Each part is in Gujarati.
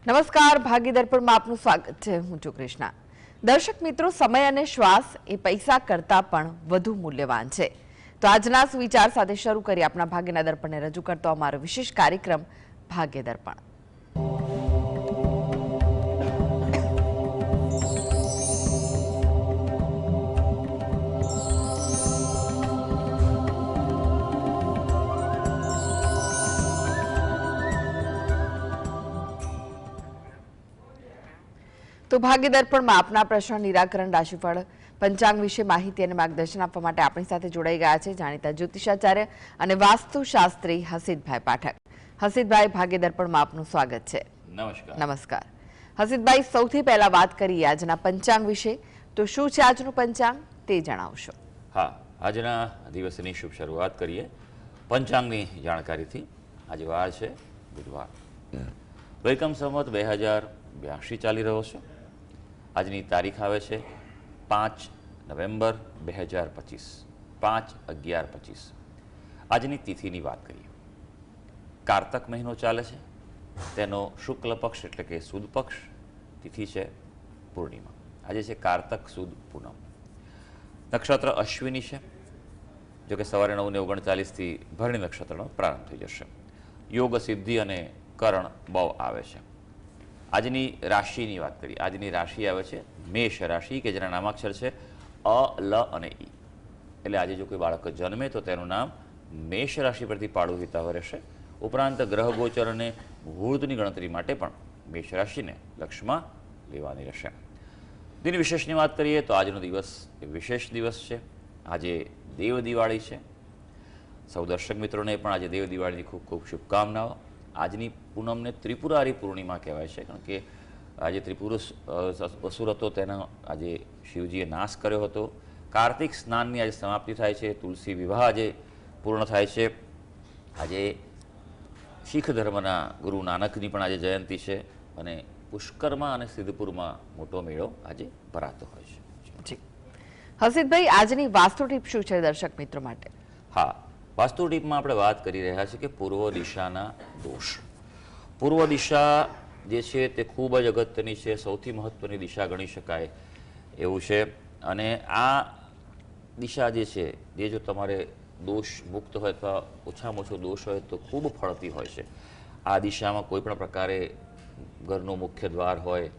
નમસ્કાર, ભાગ્ય દર્પણમાં આપનું સ્વાગત છે. હું છું કૃષ્ણા. દર્શક મિત્રો, સમય અને શ્વાસ એ પૈસા કરતાં પણ વધુ મૂલ્યવાન છે. તો આજના સુવિચાર સાથે શરૂ કરી આપણા ભાગ્યના દર્પણને રજૂ કરતો અમારો વિશેષ કાર્યક્રમ ભાગ્ય દર્પણ. તો ભાગ્ય દર્પણમાં આપના પ્રશ્ન નિરાકરણ, રાશિફળ, પંચાંગ વિશે માહિતી અને માર્ગદર્શન આપવા માટે આપણી સાથે જોડાઈ ગયા છે જાણીતા જ્યોતિષાચાર્ય અને વાસ્તુશાસ્ત્રી હસીતભાઈ પાઠક. હસીતભાઈ, ભાગ્ય દર્પણમાં આપનું સ્વાગત છે. નમસ્કાર. નમસ્કાર. હસીતભાઈ, સૌથી પહેલા વાત કરીએ આજના પંચાંગ વિશે. તો શું છે આજનું પંચાંગ તે જણાવશો? હા, આજના દિવસની શુભ શરૂઆત કરીએ પંચાંગની જાણકારીથી. આજે વાર છે બુધવાર. વેલકમ સંવત 2082 ચાલી રહ્યો છે. આજની તારીખ આવે છે 5 નવેમ્બર 2025, 5/11/25. આજની તિથિની વાત કરીએ. કારતક મહિનો ચાલે છે, તેનો શુક્લ પક્ષ એટલે કે સુદ પક્ષ તિથિ છે પૂર્ણિમા. આજે છે કારતક સુદ પૂનમ. નક્ષત્ર અશ્વિની છે, જોકે સવારે 9:39થી ભરણી નક્ષત્રનો પ્રારંભ થઈ જશે. યોગ, સિદ્ધિ અને કરણ બહુ આવે છે. આજની રાશિની વાત કરીએ. આજની રાશિ આવે છે મેષ રાશિ, કે જેના નામાક્ષર છે અ, લ અને ઈ. એટલે આજે જો કોઈ બાળક જન્મે તો તેનું નામ મેષ રાશિ પરથી પાડું હિતાવહ રહેશે. ઉપરાંત ગ્રહ ગોચર અને મુહૂર્તની ગણતરી માટે પણ મેષ રાશિને લક્ષમાં લેવાની રહેશે. દિન વિશેષની વાત કરીએ તો આજનો દિવસ એ વિશેષ દિવસ છે. આજે દેવ દિવાળી છે. સૌ દર્શક મિત્રોને પણ આજે દેવ દિવાળીની ખૂબ ખૂબ શુભકામનાઓ. આજની પૂનમને ત્રિપુરારી પૂર્ણિમા કહેવાય છે, કારણ કે આજે ત્રિપુર અસુર હતો, તેનો આજે શિવજીએ નાશ કર્યો હતો. કાર્તિક સ્નાનની આજે સમાપ્તિ થાય છે. તુલસી વિવાહ આજે પૂર્ણ થાય છે. આજે શીખ ધર્મના ગુરુ નાનકની પણ આજે જયંતિ છે અને પુષ્કરમાં અને સિદ્ધપુરમાં મોટો મેળો આજે ભરાતો હોય છે. જી હસીતભાઈ, આજની વાસ્તુ ટીપ શું છે દર્શક મિત્રો માટે? હા, વાસ્તુ ટીપમાં આપણે વાત કરી રહ્યા છીએ કે પૂર્વ દિશાના દોષ. પૂર્વ દિશા જે છે તે ખૂબ જ અગત્યની છે, સૌથી મહત્વની દિશા ગણી શકાય એવું છે. અને આ દિશા જે છે એ જો તમારે દોષ મુક્ત હોય અથવા ઓછામાં ઓછો દોષ હોય તો ખૂબ ફળતી હોય છે. આ દિશામાં કોઈ પણ પ્રકારે ઘરનું મુખ્ય દ્વાર હોય,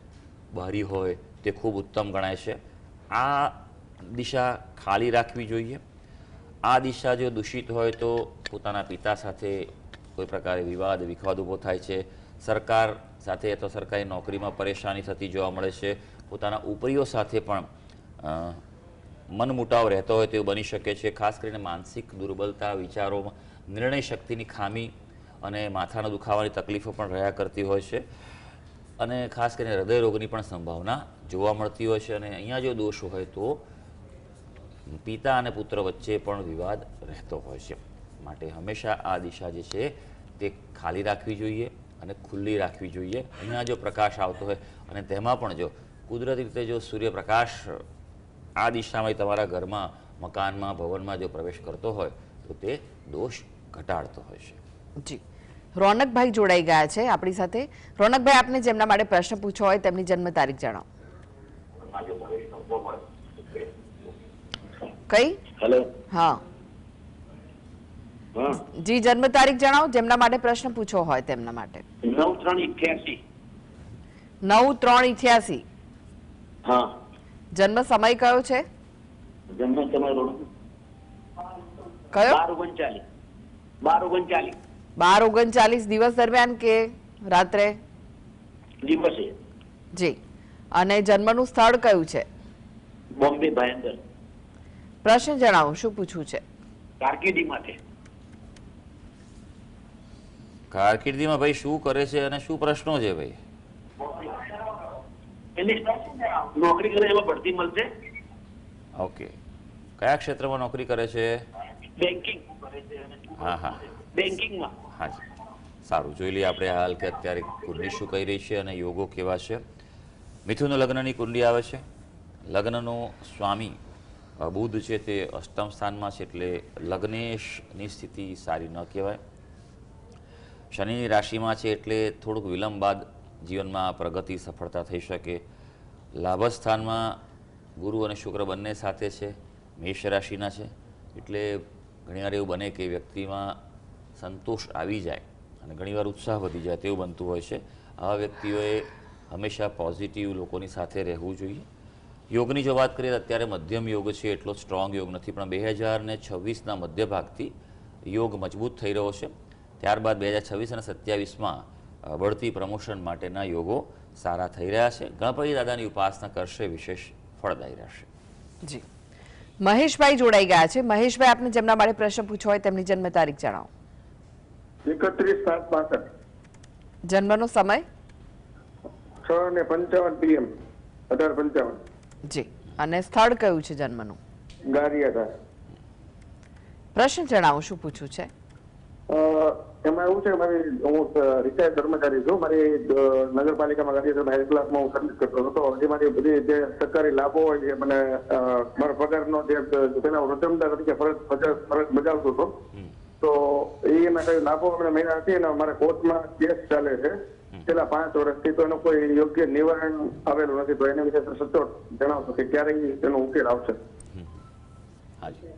બારી હોય, તે ખૂબ ઉત્તમ ગણાય છે. આ દિશા ખાલી રાખવી જોઈએ. આ દિશા જો દૂષિત હોય તો પોતાના પિતા સાથે કોઈ પ્રકારે વિવાદ વિખવાદ ઊભો થાય છે. સરકાર સાથે અથવા સરકારી નોકરીમાં પરેશાની થતી જોવા મળે છે. પોતાના ઉપરીઓ સાથે પણ મનમુટાવ રહેતો હોય તેવું બની શકે છે. ખાસ કરીને માનસિક દુર્બળતા, વિચારોમાં નિર્ણય શક્તિની ખામી અને માથાના દુખાવાની તકલીફો પણ રહ્યા કરતી હોય છે. અને ખાસ કરીને હૃદય રોગની પણ સંભાવના જોવા મળતી હોય છે. અને અહીંયા જો દોષ હોય તો પિતા અને પુત્ર વચ્ચે પણ વિવાદ રહેતો હોય છે. માટે હંમેશા આ દિશા જે છે તે ખાલી રાખવી જોઈએ અને ખુલ્લી રાખવી જોઈએ. અહીંયા જો પ્રકાશ આવતો હોય અને તેમાં પણ જો કુદરતી રીતે જો સૂર્યપ્રકાશ આ દિશામાં તમારા ઘરમાં, મકાનમાં, ભવનમાં જો પ્રવેશ કરતો હોય તો તે દોષ ઘટાડતો હોય છે. જી, રોનકભાઈ જોડાઈ ગયા છે આપણી સાથે. રોનકભાઈ, આપને જેમના માટે પ્રશ્ન પૂછવો હોય તેમની જન્મ તારીખ જણાવો. કઈ? હેલો. હા જી, જન્મ તારીખ જણાવો જેમના માટે પ્રશ્ન પૂછવો હોય તેમના માટે. 9/3/88. 9/3/88. હા. જન્મ સમય કયો છે? જન્મ સમય કયો? 12:39. 12:39 12:39 દિવસ દરમિયાન કે રાત્રે? દિવસે. જી. અને જન્મનું સ્થળ કયું છે? બોમ્બે ભાયંદર. પ્રશ્ન જણાવો, શું પૂછવું છે? કારકિર્દી માટે. કારકિર્દીમાં ભાઈ શું કરે છે અને શું પ્રશ્નો છે ભાઈ? નોકરી કરે એમાં બઢતી મળશે. ઓકે, કયા ક્ષેત્રમાં નોકરી કરે છે? બેન્કિંગ. હા હા, બેન્કિંગમાં. હા જી, સારું. જોઈ લઈએ આપણે હાલ કે અત્યારે કુંડલી શું કહી રહી છે અને યોગો કેવા છે. મિથુન લગ્નની કુંડલી આવે છે. લગ્નનો સ્વામી બુધ છે તે અષ્ટમ સ્થાનમાં છે, એટલે લગ્નેશની સ્થિતિ સારી ન કહેવાય. શનિની રાશિમાં છે એટલે થોડુંક વિલંબ બાદ જીવનમાં પ્રગતિ સફળતા થઈ શકે. લાભસ્થાનમાં ગુરુ અને શુક્ર બંને સાથે છે, મેષ રાશિના છે, એટલે ઘણીવાર એવું બને કે વ્યક્તિમાં સંતોષ આવી જાય અને ઘણીવાર ઉત્સાહ વધી જાય તેવું બનતું હોય છે. આવા વ્યક્તિઓએ હંમેશા પોઝિટિવ લોકોની સાથે રહેવું જોઈએ. યોગની જો વાત કરીએ તો અત્યારે મધ્યમ યોગ છે, એટલો સ્ટ્રોંગ યોગ નથી, પણ 2026ના મધ્ય ભાગથી યોગ મજબૂત થઈ રહ્યો છે. ત્યારબાદ 2026 અને 27માં બઢતી પ્રમોશન માટેના યોગો સારા થઈ રહ્યા છે. ગણપતિ દાદાની ઉપાસના કરશે, વિશેષ ફળદાયી રહેશે. જી, મહેશભાઈ જોડાઈ ગયા છે. મહેશભાઈ, આપને જેમના માટે પ્રશ્ન પૂછવો હોય તેમની જન્મ તારીખ જણાવો. 31/7/62. જન્મનો સમય? 6:55 PM. 18:55. જી, અને સ્થળ કયું છે જન્મનું? ગારિયાધાર. પ્રશ્ન જણાવો, શું પૂછવું છે? એમાં એવું છે કે હું રિટાયર્ડ કર્મચારી છું. મારી નગરપાલિકામાં ગારિયાધાર હાઈ ક્લાસમાં હું સર્વિસ કરતો હતો. હજી મારી બધી જે સરકારી લાભો હોય છે, મને મારા પગારનો જે તેના રતમદાર તરીકે ફરજ બજાવતો હતો, તો એના કઈ લાભો મને મહિના નથી અને મારા કોર્ટમાં કેસ ચાલે છે છેલ્લા 5 વર્ષથી, તો એનું કોઈ યોગ્ય નિવારણ આવેલું નથી. તો એના વિશે સચોટ જણાવશો કે ક્યારે એનો ઉકેલ આવશે? હાજી,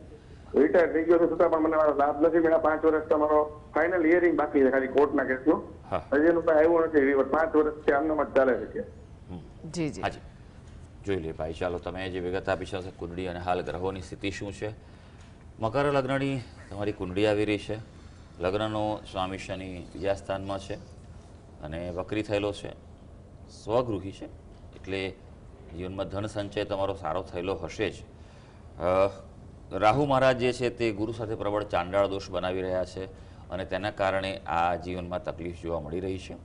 રિટાયર થઈ ગયો છતાં પણ મને મારો લાભ નથી મળ્યા. 5 વર્ષ તમારો ફાઇનલ હિયરિંગ બાકી છે ખાલી કોર્ટના કેસનું. હજી એનું કઈ આવ્યું નથી. 5 વર્ષથી આમનામ જ ચાલે છે. જી જી, હાજી, જોઈ લે ભાઈ. ચાલો, તમે જે વિગત આપી છે કુંડળી અને હાલ ગ્રહોની સ્થિતિ શું છે. મકર લગ્નની તમારી કુંડળી આવી રહી છે. લગ્નનો સ્વામી શનિ બીજા સ્થાનમાં છે અને વક્રી થયેલો છે, સ્વગૃહી છે, એટલે જીવનમાં ધન સંચય તમારો સારો થયેલો હશે જ. રાહુ મહારાજ જે છે તે ગુરુ સાથે પ્રબળ ચાંડાળ દોષ બનાવી રહ્યા છે અને તેના કારણે આ જીવનમાં તકલીફ જોવા મળી રહી છે.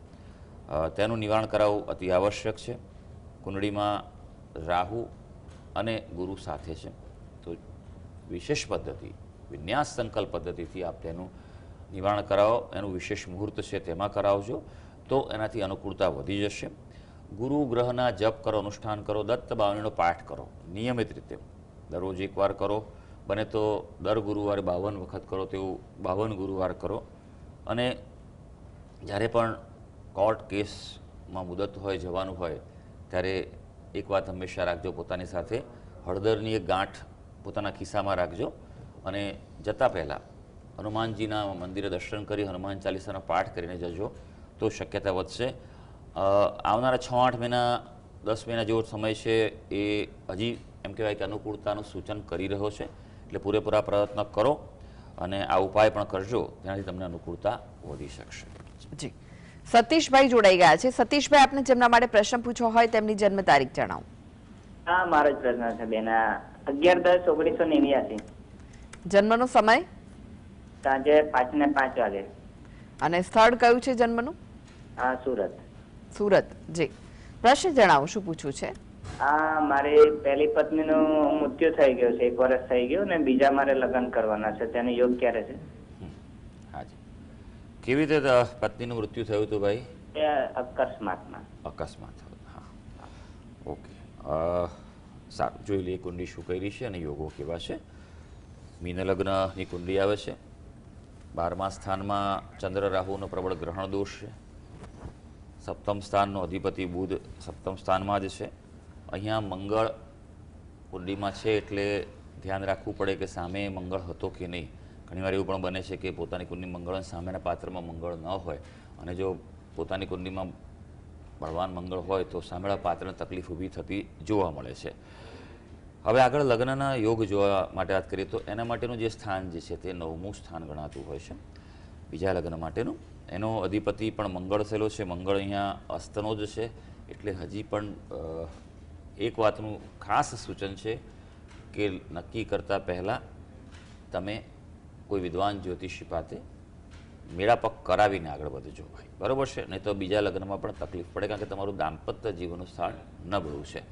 તેનું નિવારણ કરાવવું અતિ આવશ્યક છે. કુંડળીમાં રાહુ અને ગુરુ સાથે છે, તો વિશેષ પદ્ધતિ, વિન્યાસ સંકલ્પ પદ્ધતિથી આપ તેનું નિવારણ કરાવો. એનું વિશેષ મુહૂર્ત છે તેમાં કરાવજો, તો એનાથી અનુકૂળતા વધી જશે. ગુરુ ગ્રહના જપ કરો, અનુષ્ઠાન કરો, દત્ત બાવનીનો પાઠ કરો નિયમિત રીતે, દરરોજ એકવાર કરો. બને તો દર ગુરુવારે 52 વખત કરો, તેવું 52 ગુરુવાર કરો. અને જ્યારે પણ કોર્ટ કેસમાં મુદત હોય, જવાનું હોય, ત્યારે એક વાત હંમેશા રાખજો, પોતાની સાથે હળદરની એક ગાંઠ પોતાના ખિસ્સામાં રાખજો અને જતાં પહેલાં હનુમાનજીના મંદિરે દર્શન કરી હનુમાન ચાલીસાનો પાઠ કરીને જજો, તો શક્યતા વધશે. આવનારા 6-8 મહિના 10 મહિના જેવો સમય છે એ હજી એમ કહેવાય કે અનુકૂળતાનું સૂચન કરી રહ્યો છે, એટલે પૂરેપૂરા પ્રયત્ન કરો અને આ ઉપાય પણ કરજો, તેનાથી તમને અનુકૂળતા વધી શકશે. જી, સતીશભાઈ જોડાઈ ગયા છે. સતીશભાઈ, આપને જેમના માટે પ્રશ્ન પૂછવો હોય તેમની જન્મ તારીખ જણાવો. હા, મારો જ પ્રશ્ન છે બેન. 11/10/1989. જન્મનો સમય? સાંજે 5:05 વાગે. અને સ્થળ કયું છે જન્મનું? હા, સુરત. સુરત. જી, પ્રશ્ન જણાવો, શું પૂછવું છે? હા, મારી પહેલી પત્નીનું મૃત્યુ થઈ ગયું છે, 1 વર્ષ થઈ ગયું, ને બીજા મારે લગ્ન કરવાના છે. તેનો યોગ ક્યારે છે? હાજી, કેવી રીતે પત્નીનું મૃત્યુ થયું હતું ભાઈ? એ અકસ્માતમાં. અકસ્માત થયો. હા, ઓકે. સારું, જોઈ લઈએ કુંડળી શું કરી છે અને યોગો કેવા છે. મીન લગ્નની કુંડળી આવે છે. 12મા સ્થાનમાં ચંદ્ર રાહુનો પ્રબળ ગ્રહણ દોષ છે. સપ્તમ સ્થાનનો અધિપતિ બુધ સપ્તમ સ્થાનમાં જ છે. અહીંયા મંગળ કુંડળીમાં છે, એટલે ધ્યાન રાખવું પડે કે સામે મંગળ હતો કે નહીં. ઘણીવાર એવું પણ બને છે કે પોતાની કુંડળી મંગળ સામેના પાત્રમાં મંગળ ન હોય, અને જો પોતાની કુંડળીમાં બળવાન મંગળ હોય તો સામેના પાત્રને તકલીફ ઊભી થતી જોવા મળે છે. હવે આગળ લગ્નના યોગ જોવા માટે વાત કરીએ તો એના માટેનું જે સ્થાન જે છે તે 9મું સ્થાન ગણાતું હોય છે, બીજા લગ્ન માટેનું. એનો અધિપતિ પણ મંગળ થયેલો છે. મંગળ અહીંયા અસ્તનો જ છે, એટલે હજી પણ એક વાતનું ખાસ સૂચન છે કે નક્કી કરતાં પહેલાં તમે કોઈ વિદ્વાન જ્યોતિષી પાસે મેળાપક કરાવીને આગળ વધજો ભાઈ, બરાબર છે? નહીં તો બીજા લગ્નમાં પણ તકલીફ પડે, કારણ કે તમારું દાંપત્ય જીવનનું સ્થાન નબળું છે.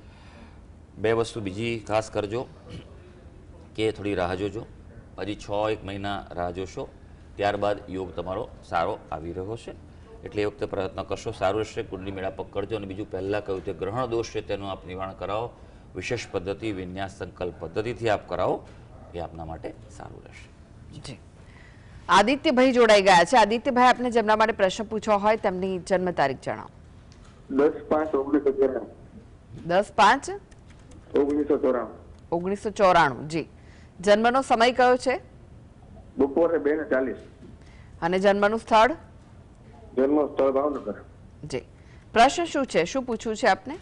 2 વસ્તુ બીજી ખાસ કરજો કે થોડી રાહ જોજો, હજી 6-1 મહિના રાહ જોશો, ત્યારબાદ યોગ તમારો સારો આવી રહ્યો છે, એટલે એ વખતે પ્રયત્ન કરશો, સારું રહેશે. કુંડળી મેળાપક કરજો. અને બીજું પહેલાં કહ્યું તે ગ્રહણ દોષ છે તેનું આપ નિવારણ કરાવો. વિશેષ પદ્ધતિ, વિન્યાસ સંકલ્પ પદ્ધતિથી આપ કરાવો, એ આપના માટે સારું રહેશે. જી, આદિત્યભાઈ જોડાઈ ગયા છે. આદિત્યભાઈ, આપને જેમના માટે પ્રશ્ન પૂછવો હોય તેમની જન્મ તારીખ જણાવો. 10/5/1994. 10/5/1994. 1994. જી. જન્મનો સમય કયો છે બપોરે 2:40. અને જન્મનું સ્થળ? જન્મ સ્થળ ભાવનગર. જી. પ્રશ્ન શું છે, શું પૂછવું છે આપને?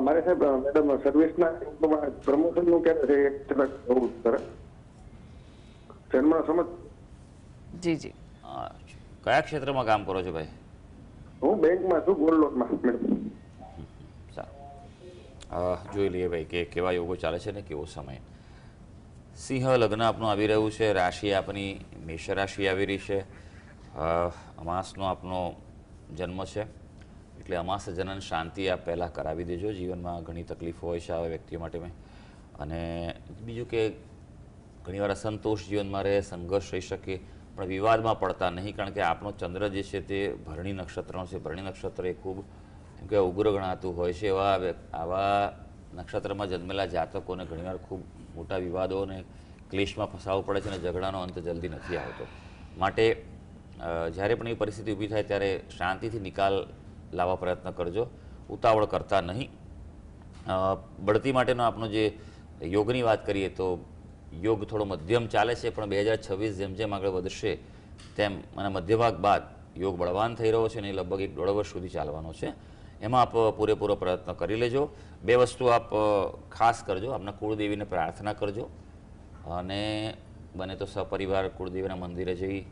મારે સાહેબ મેડમ સર્વિસના પ્રમોશનનું ક્યારે છે એક જરાક બહુ સરસ જન્મનો સમજ. જી જી. કયા ક્ષેત્રમાં કામ કરો છો ભાઈ? હું બેંકમાં છું, ગોલ્ડ લોનમાં મેડમ. સારું, જોઈ લઈએ ભાઈ કે કેવા યોગો ચાલે છે ને કેવો સમય. સિંહ લગ્ન આપનું આવી રહ્યું છે, રાશિ આપની મેષ રાશિ આવી રહી છે, અમાસનો આપનો જન્મ છે, એટલે અમાસ જનન શાંતિ આપ પહેલાં કરાવી દેજો. જીવનમાં ઘણી તકલીફો હોય છે આવા વ્યક્તિઓ માટે. અને બીજું કે ઘણીવાર અસંતોષ જીવનમાં રહે, સંઘર્ષ રહી શકે, પણ વિવાદમાં પડતા નહીં, કારણ કે આપણો ચંદ્ર જે છે તે ભરણી નક્ષત્રનો છે. ભરણી નક્ષત્ર એ ખૂબ એમ કે ઉગ્ર ગણાતું હોય છે. આવા નક્ષત્રમાં જન્મેલા જાતકોને ઘણીવાર ખૂબ મોટા વિવાદો અને ક્લેશમાં ફસાવવું પડે છે અને ઝઘડાનો અંત જલ્દી નથી આવતો. માટે જ્યારે પણ એ પરિસ્થિતિ ઊભી થાય ત્યારે શાંતિથી નિકાલ લાવવા પ્રયત્ન કરજો, ઉતાવળ કરતા નહીં. બઢતી માટેનો આપણો જે યોગની વાત કરીએ તો યોગ થોડો મધ્યમ ચાલે છે, પણ 2026 જેમ જેમ આગળ વધશે તેમ અને મધ્યભાગ બાદ યોગ બળવાન થઈ રહ્યો છે અને લગભગ 1-1.5 વર્ષ સુધી ચાલવાનો છે. એમાં આપ પૂરેપૂરો પ્રયત્ન કરી લેજો. 2 વસ્તુ આપ ખાસ કરજો. આપના કુળદેવીને પ્રાર્થના કરજો અને બને તો સપરિવાર કુળદેવીના મંદિરે જઈ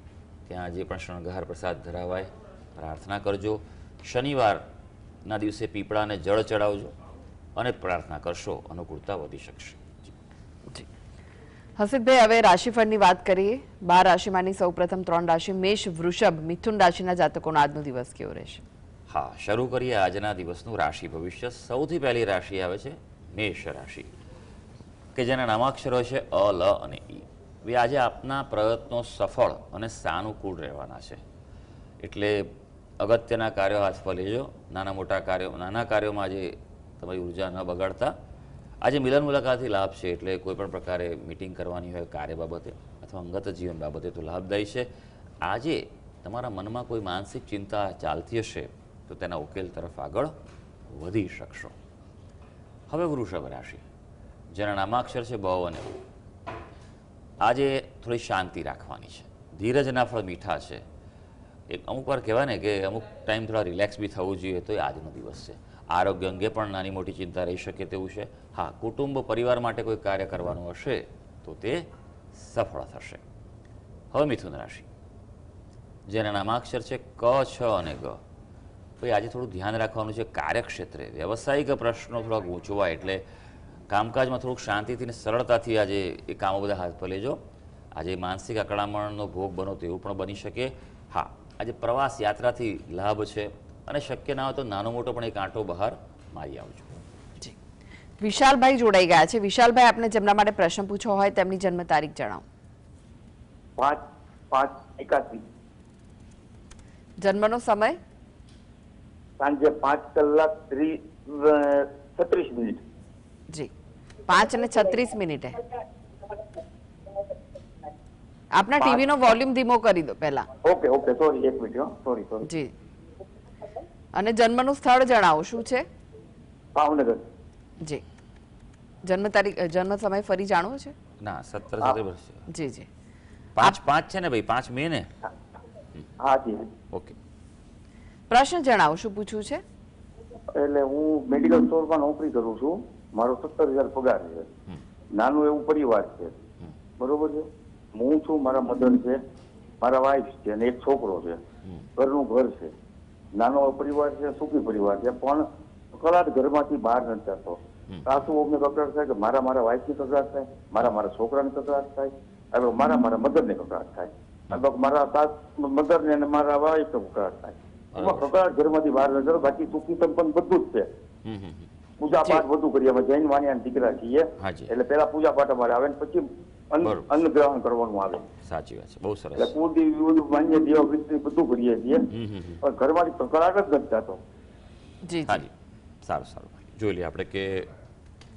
ત્યાં જે પણ શણગાર પ્રસાદ ધરાવાય પ્રાર્થના કરજો. શનિવારના દિવસે પીપળાને જળ ચડાવજો અને પ્રાર્થના કરશો, અનુકૂળતા વધી શકશે. હસીબભાઈ, હવે રાશિફળની વાત કરીએ. 12 રાશિમાંની સૌપ્રથમ 3 રાશિ મેષ, વૃષભ, મિથુન રાશિના જાતકોનો આજનો દિવસ કેવો રહેશે? હા, શરૂ કરીએ આજના દિવસનું રાશિ ભવિષ્ય. સૌથી પહેલી રાશિ આવે છે મેષ રાશિ, કે જેના નામાક્ષરો છે અ, લ અને ઈ. આજે આપના પ્રયત્નો સફળ અને સાનુકૂળ રહેવાના છે, એટલે અગત્યના કાર્યો હાથ પર લેજો. નાના કાર્યોમાં આજે તમારી ઉર્જા ન બગાડતા. આજે મિલન મુલાકાતથી લાભ છે, એટલે કોઈ પણ પ્રકારે મિટિંગ કરવાની હોય કાર્ય બાબતે અથવા અંગત જીવન બાબતે તો લાભદાયી છે. આજે તમારા મનમાં કોઈ માનસિક ચિંતા ચાલતી હશે તો તેના ઉકેલ તરફ આગળ વધી શકશો. હવે વૃષભ રાશિ, જેના નામાક્ષર છે બ અને ઉ. આજે થોડી શાંતિ રાખવાની છે. ધીરજના ફળ મીઠા છે. અમુક વાર કહેવાય ને કે અમુક ટાઈમ થોડા રિલેક્સ બી થવું જોઈએ, તો એ આજનો દિવસ છે. આરોગ્ય અંગે પણ નાની મોટી ચિંતા રહી શકે તેવું છે. હા, કુટુંબ પરિવાર માટે કોઈ કાર્ય કરવાનું હશે તો તે સફળ થશે. હવે મિથુન રાશિ, જેના નામાક્ષર છે ક, છ અને ગ. ભાઈ આજે થોડું ધ્યાન રાખવાનું છે. કાર્યક્ષેત્રે વ્યવસાયિક પ્રશ્નો થોડા ગૂંચવાય, એટલે કામકાજમાં થોડુંક શાંતિથી અને સરળતાથી આજે એ કામો બધા હાથ પર લેજો. આજે માનસિક અકળામણનો ભોગ બનો તેવું પણ બની શકે. હા, આજે પ્રવાસ યાત્રાથી લાભ છે અને શક્ય ના હોય તો નાનો મોટો પણ એક આંટો બહાર મારી આવજો. જી. વિશાલભાઈ જોડાઈ ગયા છે. વિશાલભાઈ, આપને જેમના માટે પ્રશ્ન પૂછવો હોય તેમની જન્મ તારીખ જણાવો. 5/5/81. જન્મનો સમય? સાંજે 5:36. જી. 5:36. આપના ટીવી નો વોલ્યુમ ધીમો કરી દો પહેલા. Okay, sorry, 1 minute. સોરી. જી. અને જન્મનું સ્થળ જણાવો, શું છે? ભાવનગર. જી. જન્મ તારીખ, જન્મ સમય ફરી જાણવો છે? ના, 17 વર્ષ. જી જી. 5 છે ને ભાઈ, 5 મે ને? હા જી. ઓકે. પ્રશ્ન જણાવો, શું પૂછવું છે? એટલે હું મેડિકલ સ્ટોરમાં નોકરી કરું છું. મારો 17,000 પગાર છે. નાનું એવું પરિવાર છે, બરોબર છે. હું છું, મારા મધર છે, મારા વાઈફ છે અને એક છોકરો છે. ઘરનું ઘર છે, નાનો પરિવાર છે, સુખી પરિવાર છે. પણ કલાક ઘરમાંથી બહાર નથી જતો. સાસુ અમને કકડાટ થાય કે મારા વાઈફની કકડાટ થાય, મારા છોકરાની કકડાટ થાય, હવે મારા મધરની કકડાટ થાય, મારા મધરને અને મારા વાઈફ કકડાટ થાય. કકડાટ ઘરમાંથી બહાર નથી જતો. બાકી સુખી સંપન્ન બધું જ છે. પૂજા પાઠ બધું કરીએ. અમે જૈન વાણિયાના દીકરા છીએ, એટલે પેલા પૂજા પાઠ અમારે આવે ને પછી અન્ન ગ્રહણ કરવાનું આવે. સાચી વાત છે, બહુ સરસ. એટલે કુળદેવી માન્ય દેવા બધું કરીએ છીએ, પણ ઘરમાંથી કકડાટ જ નથી જતો. જી હાજી, સારું. જોઈ લઈએ આપણે કે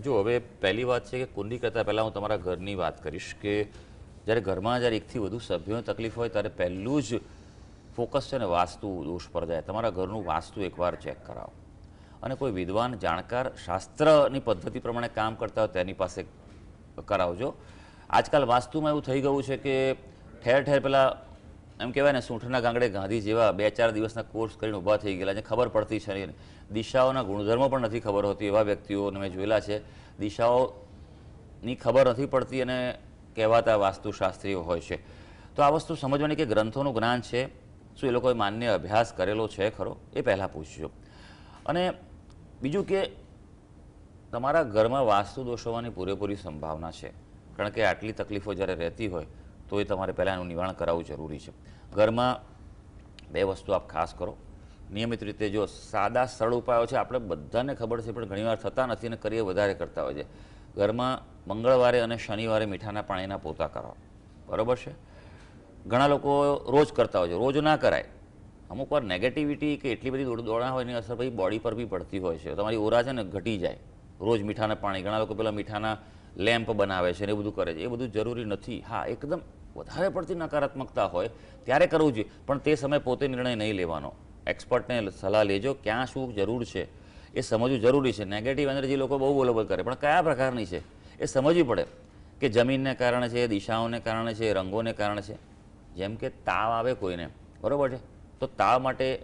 જો હવે પહેલી વાત છે કે કુંડલી કરતાં પહેલાં હું તમારા ઘરની વાત કરીશ કે જ્યારે ઘરમાં જ્યારે 1 થી વધુ સભ્યોને તકલીફ હોય ત્યારે પહેલું જ ફોકસ છે ને વાસ્તુ દોષ પર જાય. તમારા ઘરનું વાસ્તુ એકવાર ચેક કરાવો. અને કોઈ વિદ્વાન જાણકાર શાસ્ત્રની પદ્ધતિ પ્રમાણે કામ કરતા હોય તેની પાસે કરાવજો. આજકાલ વાસ્તુમાં એવું થઈ ગયું છે કે ઠેર ઠેર પેલા એમ કહેવાય ને સૂંઠના ગાંગડે ગાંધી જેવા 2-4 દિવસના કોર્સ કરીને ઊભા થઈ ગયેલા છે. ખબર પડતી છે નહીં, દિશાઓના ગુણધર્મો પણ નથી ખબર હોતી એવા વ્યક્તિઓને મેં જોયેલા છે. દિશાઓની ખબર નથી પડતી અને કહેવાતા વાસ્તુશાસ્ત્રીઓ હોય છે. તો આ વસ્તુ સમજવાની કે ગ્રંથોનું જ્ઞાન છે, શું એ લોકોએ માન્ય અભ્યાસ કરેલો છે ખરો, એ પહેલાં પૂછજો. અને બીજું કે તમારા ઘરમાં વાસ્તુ દોષ હોવાની પૂરેપૂરી સંભાવના છે, કારણ કે આટલી તકલીફો જ્યારે રહેતી હોય તો એ તમારે પહેલાં એનું નિવારણ કરાવવું જરૂરી છે. ઘરમાં 2 વસ્તુ આપ ખાસ કરો નિયમિત રીતે. જો સાદા સરળ ઉપાયો છે, આપણે બધાને ખબર છે પણ ઘણીવાર થતા નથી અને કરીએ વધારે કરતા હોય છે. ઘરમાં મંગળવારે અને શનિવારે મીઠાના પાણીના પોતા કરો, બરાબર છે. ઘણા લોકો રોજ કરતા હોય છે, રોજ ના કરાય. અમુક વાર નેગેટિવિટી કે એટલી બધી દોડા હોય એની અસર પછી બોડી પર બી પડતી હોય છે. તમારી ઓરા છે ને ઘટી જાય. રોજ મીઠાના પાણી, ઘણા લોકો પેલા મીઠાના લેમ્પ બનાવે છે ને એ બધું કરે છે, એ બધું જરૂરી નથી. હા, એકદમ વધારે પડતી નકારાત્મકતા હોય ત્યારે કરવું જોઈએ, પણ તે સમયે પોતે નિર્ણય નહીં લેવાનો. એક્સપર્ટને સલાહ લેજો, ક્યાં શું જરૂર છે એ સમજવું જરૂરી છે. નેગેટિવ એનર્જી લોકો બહુ બોલોબોલ કરે, પણ કયા પ્રકારની છે એ સમજવી પડે કે જમીનને કારણે છે, દિશાઓને કારણે છે, રંગોને કારણે છે. જેમ કે તાવ આવે કોઈને, બરાબર છે, તો તાવ માટે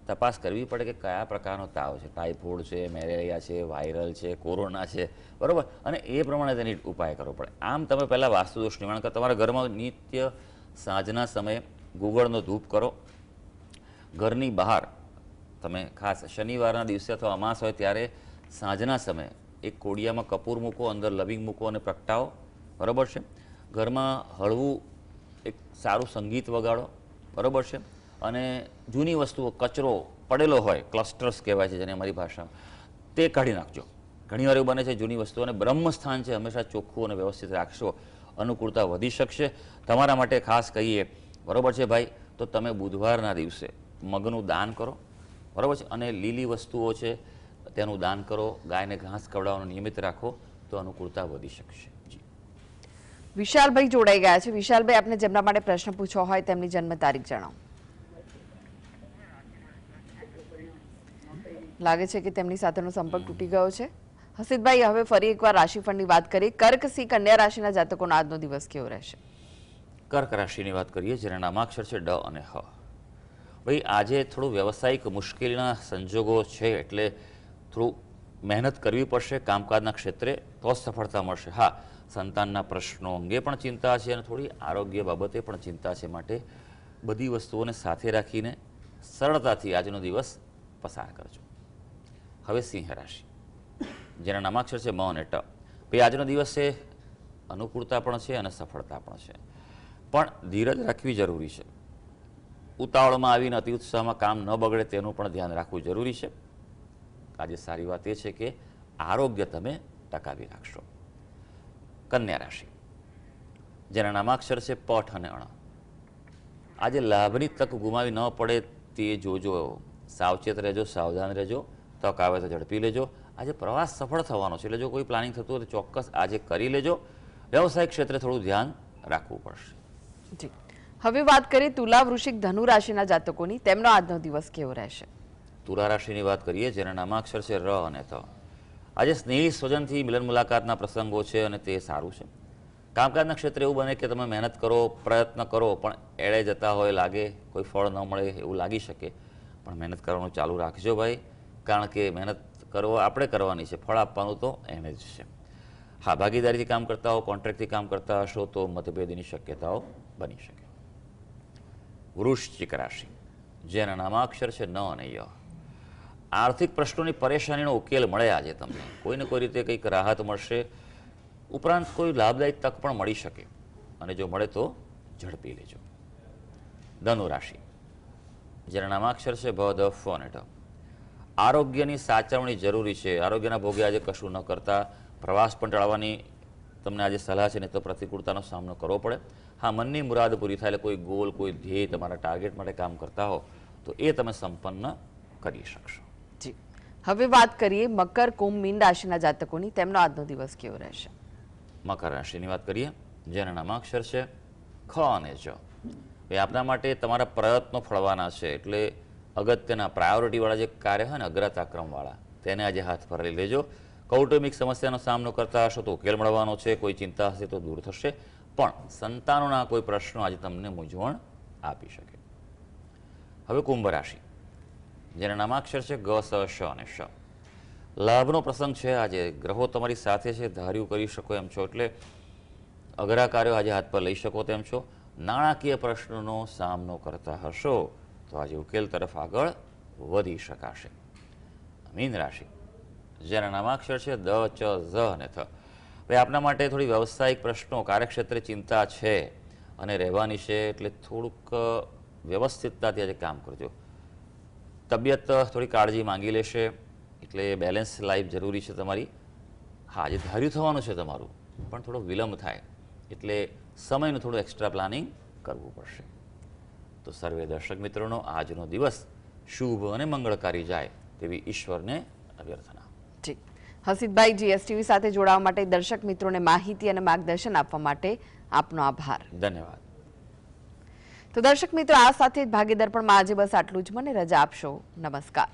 તપાસ કરવી પડે કે કયા પ્રકારનો તાવ છે. ટાઇફોઇડ છે, મેલેરિયા છે, વાયરલ છે, કોરોના છે, બરાબર, અને એ પ્રમાણે તેની ઉપાય કરવો પડે. આમ તમે પહેલાં વાસ્તુદોષ નિવારણ કરો. તમારા ઘરમાં નિત્ય સાંજના સમયે ગુગળનો ધૂપ કરો. ઘરની બહાર તમે ખાસ શનિવારના દિવસે અથવા અમાસ હોય ત્યારે સાંજના સમયે એક કોડિયામાં કપૂર મૂકો, અંદર લવિંગ મૂકો અને પ્રગટાવો, બરાબર છે. ઘરમાં હળવું એક સારું સંગીત વગાડો, બરાબર છે. અને જૂની વસ્તુઓ, કચરો પડેલો હોય, ક્લસ્ટર્સ કહેવાય છે જેને અમારી ભાષામાં, તે કાઢી નાખજો. ઘણીવાર એવું બને છે જૂની વસ્તુઓ, અને બ્રહ્મસ્થાન છે હંમેશા ચોખ્ખું અને વ્યવસ્થિત રાખશો, અનુકૂળતા વધી શકશે. તમારા માટે ખાસ કહીએ, બરાબર છે ભાઈ, તો તમે બુધવારના દિવસે મગનું દાન કરો, બરાબર છે, અને લીલી વસ્તુઓ છે તેનું દાન કરો. ગાયને ઘાસ ખવડાવવાનું નિયમિત રાખો તો અનુકૂળતા વધી શકશે. જી, વિશાલભાઈ જોડાઈ ગયા છે. વિશાલભાઈ, આપને જેમના માટે પ્રશ્ન પૂછવો હોય તેમની જન્મ તારીખ જણાવો. લાગે છે કે તેમની સાથેનો સંપર્ક તૂટી ગયો છે. હસીદભાઈ, હવે ફરી એકવાર રાશિફળની વાત કરીએ. કર્ક, સિંહ, કન્યા રાશિના જાતકોનો આજનો દિવસ કેવો રહેશે? કર્ક રાશિની વાત કરીએ, જેના નામાક્ષર છે ડ અને હ. ભાઈ, આજે થોડું વ્યવસાયિક મુશ્કેલીના સંજોગો છે, એટલે થોડું મહેનત કરવી પડશે કામકાજના ક્ષેત્રે, તો જ સફળતા મળશે. હા, સંતાનના પ્રશ્નો અંગે પણ ચિંતા છે અને થોડી આરોગ્ય બાબતે પણ ચિંતા છે. માટે બધી વસ્તુઓને સાથે રાખીને સરળતાથી આજનો દિવસ પસાર કરજો. હવે સિંહ રાશિ, જેના નામાક્ષર છે મ અને ટ. ભાઈ, આજનો દિવસ છે અનુકૂળતા પણ છે અને સફળતા પણ છે, પણ ધીરજ રાખવી જરૂરી છે. ઉતાવળમાં આવીને અતિ ઉત્સાહમાં કામ ન બગડે તેનું પણ ધ્યાન રાખવું જરૂરી છે. આજે સારી વાત એ છે કે આરોગ્ય તમે ટકાવી રાખશો. કન્યા રાશિ, જેના નામાક્ષર છે પઠ અને અણ. આજે લાભની તક ગુમાવી ન પડે તે જોજો. સાવચેત રહેજો, સાવધાન રહેજો. તક આવે તો ઝડપી લેજો. આજે પ્રવાસ સફળ થવાનો છે, એટલે જો કોઈ પ્લાનિંગ થતું હોય તો ચોક્કસ આજે કરી લેજો. વ્યવસાયિક ક્ષેત્રે થોડું ધ્યાન રાખવું પડશે. જી, હવે વાત કરીએ તુલા, વૃશ્ચિક, ધનુ રાશિના જાતકોની. તેમનો આજનો દિવસ કેવો રહેશે? તુલા રાશિની વાત કરીએ, જેના નામાક્ષર છે ર અને ત. આજે સ્નેહી સ્વજનથી મિલન મુલાકાતના પ્રસંગો છે અને તે સારું છે. કામકાજના ક્ષેત્રે એવું બને કે તમે મહેનત કરો, પ્રયત્ન કરો, પણ એળે જતા હોય, લાગે કોઈ ફળ ન મળે એવું લાગી શકે, પણ મહેનત કરવાનું ચાલુ રાખજો ભાઈ, કારણ કે મહેનત આપણે કરવાની છે, ફળ આપવાનું તો એને જ છે. હા, ભાગીદારીથી કામ કરતા હો, કોન્ટ્રાક્ટથી કામ કરતા હશો તો મતભેદની શક્યતાઓ બની શકે. વૃશ્ચિક રાશિ, જેના નામાક્ષર છે ન અને ય. આર્થિક પ્રશ્નોની પરેશાનીનો ઉકેલ મળે આજે તમને. કોઈને કોઈ રીતે કંઈક રાહત મળશે, ઉપરાંત કોઈ લાભદાયક તક પણ મળી શકે, અને જો મળે તો ઝડપી લેજો. ધનુ રાશિ, જેના નામાક્ષર છે ભ, દ, ફ અને ઢ. આરોગ્યની સાચવણી જરૂરી છે. આરોગ્યના ભોગે આજે કશું ન કરતા. પ્રવાસ પણ ટાળવાની તમને આજે સલાહ છે, ને તો પ્રતિકૂળતાનો સામનો કરવો પડે. હા, મનની મુરાદ પૂરી થાય, એટલે કોઈ ગોલ, કોઈ ધ્યેય, તમારા ટાર્ગેટ માટે કામ કરતા હો તો એ તમે સંપન્ન કરી શકશો. જી, હવે વાત કરીએ મકર, કુંભ, મીન રાશિના જાતકોની. તેમનો આજનો દિવસ કેવો રહેશે? મકર રાશિની વાત કરીએ, જેના નામાક્ષર છે ખ અને જ. એ આપના માટે તમારા પ્રયત્નો ફળવાના છે, એટલે અગત્યના પ્રાયોરિટીવાળા જે કાર્ય હોય ને, અગ્રતાક્રમવાળા, તેને આજે હાથ પર લઈ લેજો. કૌટુંબિક સમસ્યાનો સામનો કરતા હશો તો ઉકેલ મળવાનો છે, કોઈ ચિંતા હશે તો દૂર થશે, પણ સંતાનોના કોઈ પ્રશ્નો આજે તમને મૂંઝવણ આપી શકે. હવે કુંભ રાશિ, જેના નામાક્ષર છે ગ, સ, શ અને શ. લાભનો પ્રસંગ છે આજે. ગ્રહો તમારી સાથે છે, ધાર્યું કરી શકો એમ છો, એટલે અઘરા કાર્યો આજે હાથ પર લઈ શકો તેમ છો. નાણાકીય પ્રશ્નોનો સામનો કરતા હશો તો આજે ઉકેલ તરફ આગળ વધી શકાશે. મીન રાશિ, જેના નામાક્ષર છે દ, ચ, ઝ અને થ. હવે આપના માટે થોડી વ્યવસાયિક પ્રશ્નો, કાર્યક્ષેત્રે ચિંતા છે અને રહેવાની છે, એટલે થોડુંક વ્યવસ્થિતતાથી આજે કામ કરજો. તબિયત થોડી કાળજી માંગી લેશે, એટલે બેલેન્સ લાઈફ જરૂરી છે તમારી. હા, આજે ધાર્યું થવાનું છે તમારું, પણ થોડો વિલંબ થાય, એટલે સમયનું થોડું એક્સ્ટ્રા પ્લાનિંગ કરવું પડશે. તો સર્વે દર્શક મિત્રોનો આજનો દિવસ શુભ અને મંગળકારી જાય તેવી ઈશ્વરને અભ્યર્થના. જી, હસીતભાઈ, જીએસટીવી સાથે જોડાવા માટે, દર્શક મિત્રોને માહિતી અને માર્ગદર્શન આપવા માટે આપનો આભાર. ધન્યવાદ. તો દર્શક મિત્રો, આ સાથે જ ભાગ્ય દર્પણમાં આજે બસ આટલું જ. મને રજા આપશો. નમસ્કાર.